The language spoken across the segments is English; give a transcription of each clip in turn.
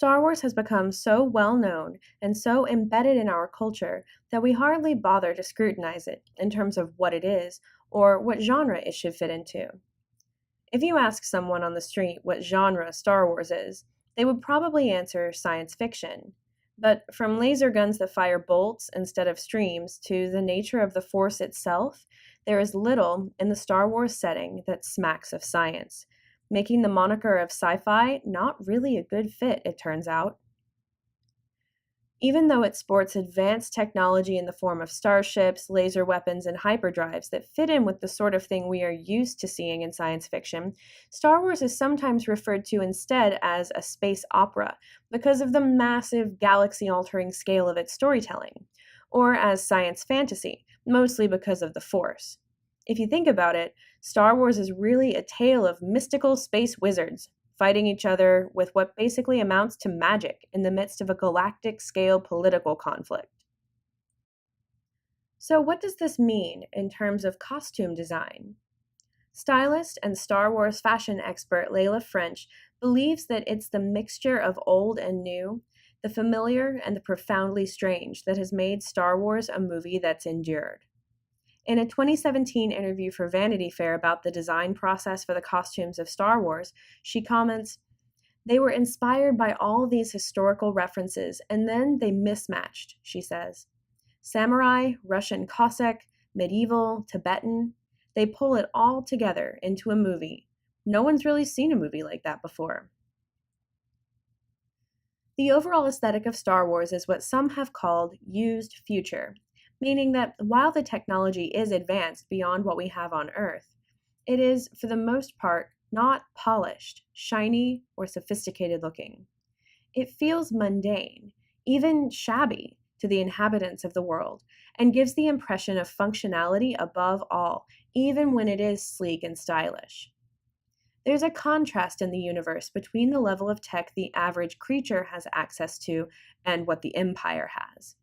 Star Wars has become so well known and so embedded in our culture that we hardly bother to scrutinize it in terms of what it is or what genre it should fit into. If you ask someone on the street what genre Star Wars is, they would probably answer science fiction. But from laser guns that fire bolts instead of streams to the nature of the Force itself, there is little in the Star Wars setting that smacks of science, making the moniker of sci fi not really a good fit, it turns out. Even though it sports advanced technology in the form of starships, laser weapons, and hyperdrives that fit in with the sort of thing we are used to seeing in science fiction, Star Wars is sometimes referred to instead as a space opera because of the massive galaxy altering scale of its storytelling, or as science fantasy, mostly because of the Force. If you think about it, Star Wars is really a tale of mystical space wizards fighting each other with what basically amounts to magic in the midst of a galactic scale political conflict. So, what does this mean in terms of costume design? Stylist and Star Wars fashion expert Layla French believes that it's the mixture of old and new, the familiar and the profoundly strange, that has made Star Wars a movie that's endured. In a 2017 interview for Vanity Fair about the design process for the costumes of Star Wars, she comments, "They were inspired by all these historical references, and then they mismatched," she says. Samurai, Russian Cossack, medieval, Tibetan, they pull it all together into a movie. No one's really seen a movie like that before. The overall aesthetic of Star Wars is what some have called used future, meaning that while the technology is advanced beyond what we have on Earth, it is, for the most part, not polished, shiny, or sophisticated looking. It feels mundane, even shabby, to the inhabitants of the world, and gives the impression of functionality above all, even when it is sleek and stylish. There's a contrast in the universe between the level of tech the average creature has access to and what the Empire has.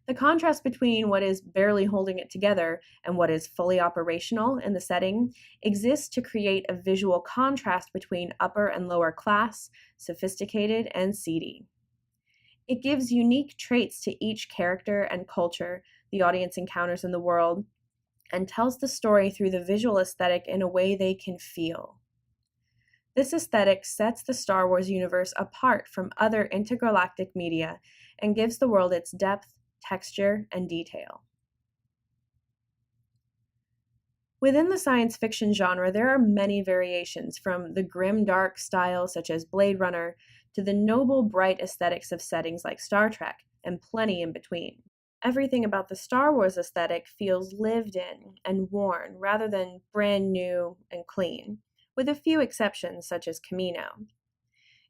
The contrast between what is barely holding it together and what is fully operational in the setting exists to create a visual contrast between upper and lower class, sophisticated and seedy. It gives unique traits to each character and culture the audience encounters in the world and tells the story through the visual aesthetic in a way they can feel. This aesthetic sets the Star Wars universe apart from other intergalactic media and gives the world its depth, texture, and detail. Within the science fiction genre, there are many variations, from the grim dark style such as Blade Runner to the noble bright aesthetics of settings like Star Trek, and plenty in between. Everything about the Star Wars aesthetic feels lived in and worn rather than brand new and clean, with a few exceptions such as Camino.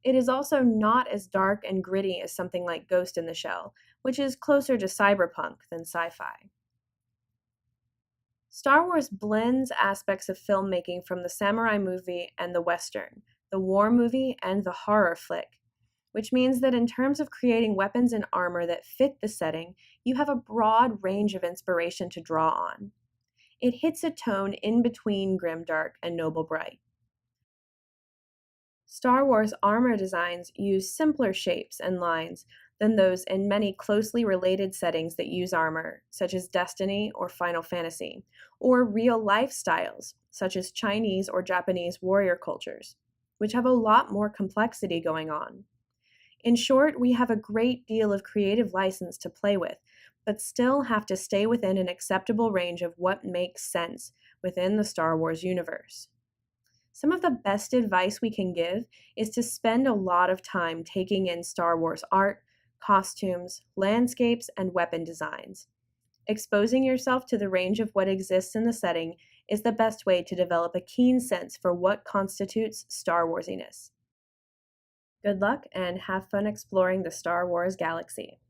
It is also not as dark and gritty as something like Ghost in the Shell, which is closer to cyberpunk than sci-fi. Star Wars blends aspects of filmmaking from the samurai movie and the western, the war movie and the horror flick, which means that in terms of creating weapons and armor that fit the setting, you have a broad range of inspiration to draw on. It hits a tone in between grimdark and noble bright. Star Wars armor designs use simpler shapes and lines than those in many closely related settings that use armor, such as Destiny or Final Fantasy, or real-life styles, such as Chinese or Japanese warrior cultures, which have a lot more complexity going on. In short, we have a great deal of creative license to play with, but still have to stay within an acceptable range of what makes sense within the Star Wars universe. Some of the best advice we can give is to spend a lot of time taking in Star Wars art, costumes, landscapes, and weapon designs. Exposing yourself to the range of what exists in the setting is the best way to develop a keen sense for what constitutes Star Warsiness. Good luck and have fun exploring the Star Wars galaxy.